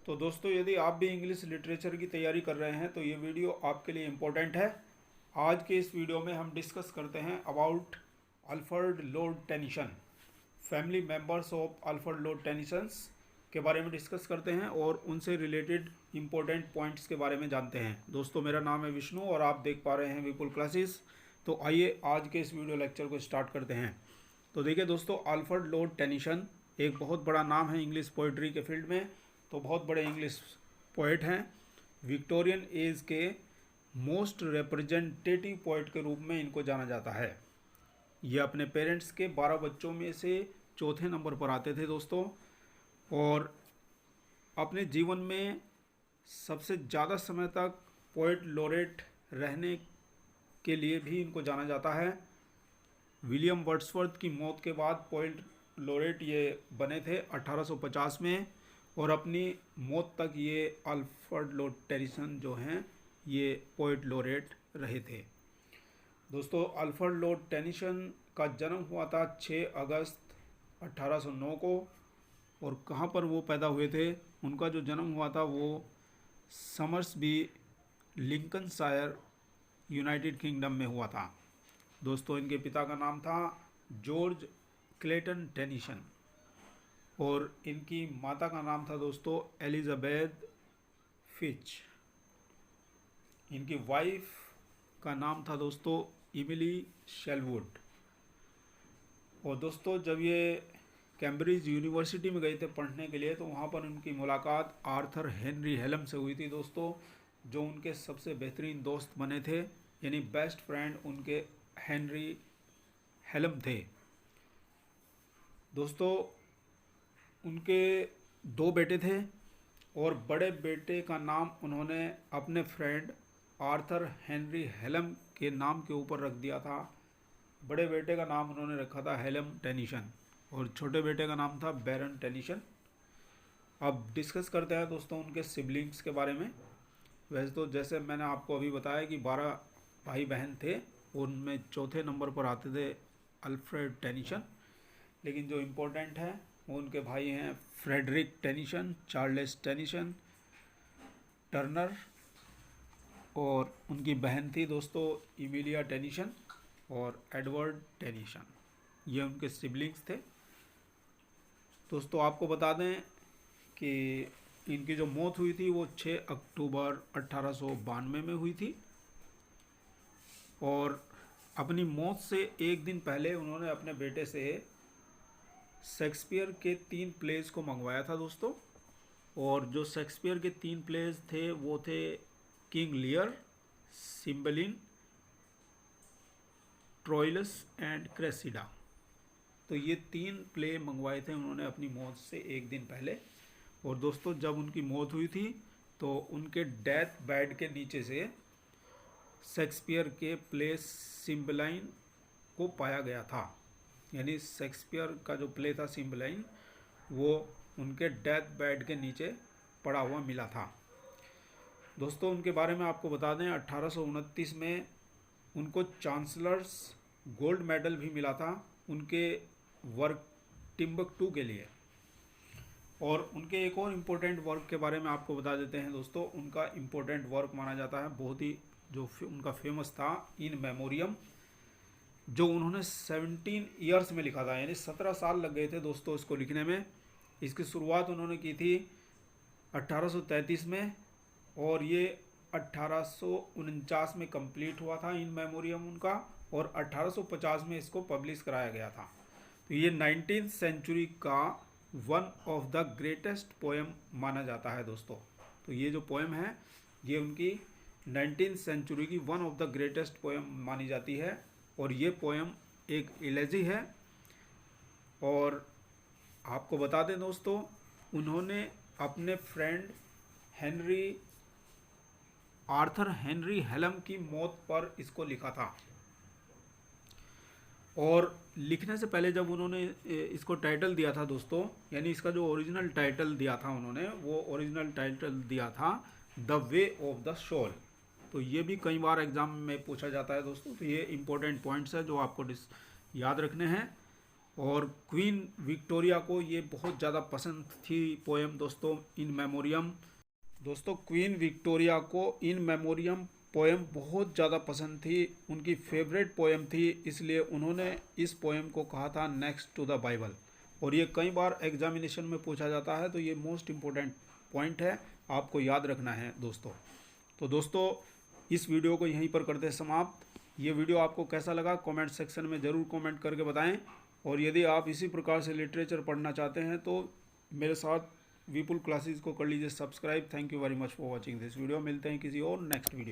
तो दोस्तों, यदि आप भी इंग्लिश लिटरेचर की तैयारी कर रहे हैं तो ये वीडियो आपके लिए इम्पोर्टेंट है। आज के इस वीडियो में हम डिस्कस करते हैं about Alfred Lord Tennyson, family members of Alfred Lord Tennyson's के बारे में डिस्कस करते हैं और उनसे रिलेटेड इम्पोर्टेंट पॉइंट्स के बारे में जानते हैं। दोस्तों, मेरा नाम है विष्णु और आप देख पा रहे हैं विपुल क्लासेस। तो आइए आज के इस वीडियो लेक्चर को स्टार्ट करते हैं। तो देखिए दोस्तों, अल्फ्रेड लॉर्ड टेनिसन एक बहुत बड़ा नाम है इंग्लिश पोइट्री के फील्ड में। तो बहुत बड़े इंग्लिश पोइट हैं। विक्टोरियन एज के मोस्ट रिप्रेजेंटेटिव पोइट के रूप में इनको जाना जाता है। ये अपने पेरेंट्स के 12 बच्चों में से चौथे नंबर पर आते थे दोस्तों, और अपने जीवन में सबसे ज़्यादा समय तक पोइट लॉरेट रहने के लिए भी इनको जाना जाता है। विलियम वर्ड्सवर्थ की मौत के बाद पोइट लॉरेट ये बने थे 1850 में, और अपनी मौत तक ये अल्फ्रेड लॉर्ड टेनिसन जो हैं ये पोइट लॉरेट रहे थे। दोस्तों, अल्फ्रेड लॉर्ड टेनिसन का जन्म हुआ था 6 अगस्त 1809 को। और कहाँ पर वो पैदा हुए थे? उनका जो जन्म हुआ था वो समर्सबी, लिंकनशायर, यूनाइटेड किंगडम में हुआ था। दोस्तों, इनके पिता का नाम था जॉर्ज क्लेटन टेनिसन और इनकी माता का नाम था दोस्तों एलिजाबेथ फिच। इनकी वाइफ का नाम था दोस्तों इमिली शेलवुड। और दोस्तों, जब ये कैम्ब्रिज यूनिवर्सिटी में गए थे पढ़ने के लिए तो वहाँ पर उनकी मुलाकात आर्थर हेनरी हेलम से हुई थी दोस्तों, जो उनके सबसे बेहतरीन दोस्त बने थे, यानी बेस्ट फ्रेंड उनके हेनरी हेलम थे। दोस्तों, उनके 2 बेटे थे और बड़े बेटे का नाम उन्होंने अपने फ्रेंड आर्थर हेनरी हेलम के नाम के ऊपर रख दिया था। बड़े बेटे का नाम उन्होंने रखा था हेलम टेनिसन और छोटे बेटे का नाम था बैरन टेनिसन। अब डिस्कस करते हैं दोस्तों उनके सिबलिंग्स के बारे में। वैसे तो जैसे मैंने आपको अभी बताया कि 12 भाई बहन थे, उनमें चौथे नंबर पर आते थे अल्फ्रेड टेनिसन। लेकिन जो इम्पोर्टेंट है वो उनके भाई हैं Frederick Tennyson, Charles Tennyson, Turner, और उनकी बहन थी दोस्तों इमिलिया टेनिसन और एडवर्ड टेनिसन। ये उनके सिबलिंग्स थे। दोस्तों, आपको बता दें कि इनकी जो मौत हुई थी वो 6 अक्टूबर 1892 में हुई थी। और अपनी मौत से एक दिन पहले उन्होंने अपने बेटे से शेक्सपियर के 3 प्लेज को मंगवाया था दोस्तों। और जो शेक्सपियर के 3 प्लेज थे वो थे King Lear, Cymbeline, Troilus and Cressida. तो ये 3 प्ले मंगवाए थे उन्होंने अपनी मौत से एक दिन पहले। और दोस्तों, जब उनकी मौत हुई थी तो उनके डेथ बेड के नीचे से शेक्सपियर के प्ले सिम्बेलाइन को पाया गया था। यानी शेक्सपियर का जो प्ले था सिम्बेलाइन वो उनके डेथ बेड के नीचे पड़ा हुआ मिला था। दोस्तों, उनके बारे में आपको बता दें 1829 में उनको चांसलर्स गोल्ड मेडल भी मिला था उनके वर्क टिम्बकटू के लिए। और उनके एक और इम्पोर्टेंट वर्क के बारे में आपको बता देते हैं दोस्तों। उनका इम्पोर्टेंट वर्क माना जाता है बहुत ही, जो उनका फेमस था, इन मेमोरियम, जो उन्होंने 17 ईयर्स में लिखा था। यानी 17 साल लग गए थे दोस्तों इसको लिखने में। इसकी शुरुआत उन्होंने की थी 1833 में और ये 1849 में कंप्लीट हुआ था इन मेमोरियम उनका, और 1850 में इसको पब्लिश कराया गया था। तो ये 19th सेंचुरी का one of the greatest poem माना जाता है दोस्तों। तो ये जो पोएम है ये उनकी 19th सेंचुरी की one of the greatest poem मानी जाती है। और ये पोएम एक इलेजी है। और आपको बता दें दोस्तों, उन्होंने अपने फ्रेंड आर्थर हेनरी हेलम की मौत पर इसको लिखा था। और लिखने से पहले जब उन्होंने इसको टाइटल दिया था दोस्तों, यानी इसका जो ओरिजिनल टाइटल दिया था उन्होंने, वो ओरिजिनल टाइटल दिया था the way of the soul. तो ये भी कई बार एग्जाम में पूछा जाता है दोस्तों। तो ये इंपॉर्टेंट पॉइंट्स है जो आपको याद रखने हैं। और क्वीन विक्टोरिया को ये बहुत ज़्यादा पसंद थी पोएम दोस्तों इन मेमोरियम। दोस्तों क्वीन विक्टोरिया को इन मेमोरियम पोएम बहुत ज़्यादा पसंद थी, उनकी फेवरेट पोएम थी, इसलिए उन्होंने इस पोएम को कहा था नेक्स्ट टू द बाइबल। और ये कई बार एग्जामिनेशन में पूछा जाता है, तो ये मोस्ट इम्पोर्टेंट पॉइंट है, आपको याद रखना है दोस्तों। तो दोस्तों इस वीडियो को यहीं पर करते हैं समाप्त। ये वीडियो आपको कैसा लगा कमेंट सेक्शन में ज़रूर कमेंट करके बताएं। और यदि आप इसी प्रकार से लिटरेचर पढ़ना चाहते हैं तो मेरे साथ विपुल क्लासेस को कर लीजिए subscribe. Thank you very much for watching this video. मिलते हैं किसी और नेक्स्ट वीडियो।